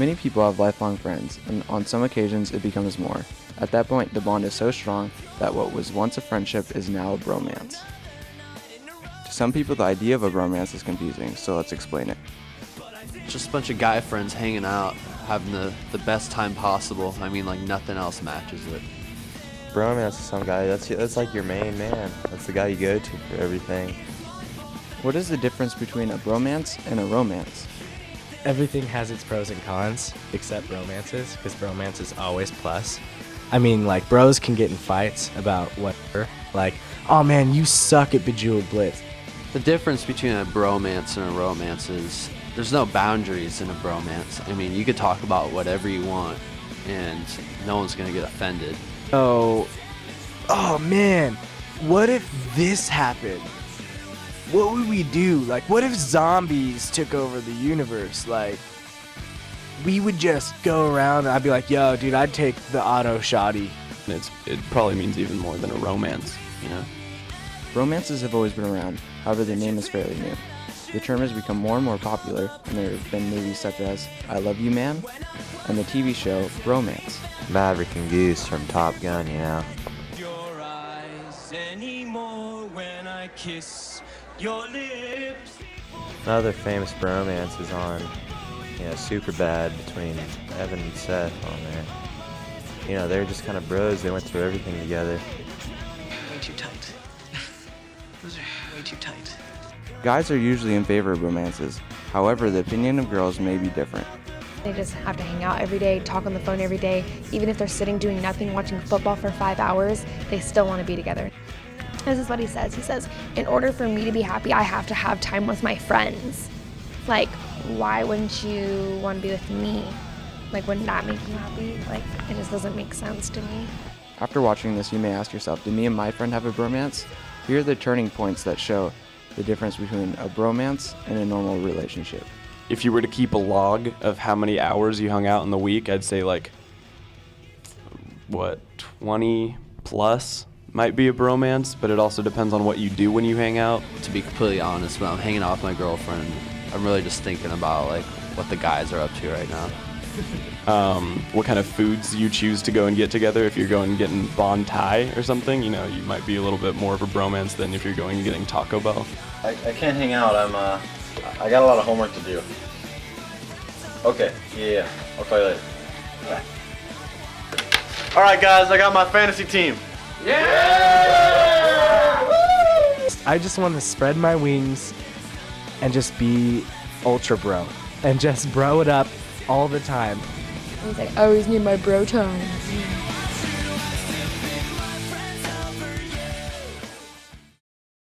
Many people have lifelong friends, and on some occasions it becomes more. At that point, the bond is so strong that what was once a friendship is now a bromance. To some people, the idea of a bromance is confusing, so let's explain it. Just a bunch of guy friends hanging out, having the best time possible. I mean, like nothing else matches it. Bromance is some guy, that's like your main man. That's the guy you go to for everything. What is the difference between a bromance and a romance? Everything has its pros and cons, except romances, because bromance is always plus. I mean, like, bros can get in fights about whatever. Like, oh man, you suck at Bejeweled Blitz. The difference between a bromance and a romance is there's no boundaries in a bromance. I mean, you could talk about whatever you want, and no one's gonna get offended. Oh man, what if this happened? What would we do? Like, what if zombies took over the universe? Like, we would just go around and I'd be like, yo, dude, I'd take the auto shotty. It probably means even more than a romance, you know? Romances have always been around, however the name is fairly new. The term has become more and more popular, and there have been movies such as I Love You Man and the TV show Bromance. Maverick and Goose from Top Gun, you know? Your eyes anymore when I kiss your lips. Another famous bromance is on, Superbad between Evan and Seth on there. You know, they're just kind of bros. They went through everything together. Way too tight. Those are way too tight. Guys are usually in favor of romances, however the opinion of girls may be different. They just have to hang out every day, talk on the phone every day. Even if they're sitting doing nothing, watching football for 5 hours, they still want to be together. This is what he says. He says, in order for me to be happy, I have to have time with my friends. Like, why wouldn't you want to be with me? Like, wouldn't that make you happy? Like, it just doesn't make sense to me. After watching this, you may ask yourself, did me and my friend have a bromance? Here are the turning points that show the difference between a bromance and a normal relationship. If you were to keep a log of how many hours you hung out in the week, I'd say 20 plus might be a bromance, but it also depends on what you do when you hang out. To be completely honest, when I'm hanging out with my girlfriend, I'm really just thinking about what the guys are up to right now. What kind of foods you choose to go and get together. If you're going and getting bon Thai or something, you might be a little bit more of a bromance than if you're going and getting Taco Bell. I can't hang out. I got a lot of homework to do. Okay, yeah. I'll call you later. Bye. All right, guys, I got my fantasy team. I just want to spread my wings and just be ultra bro. And just bro it up all the time. He's like, I always need my bro time.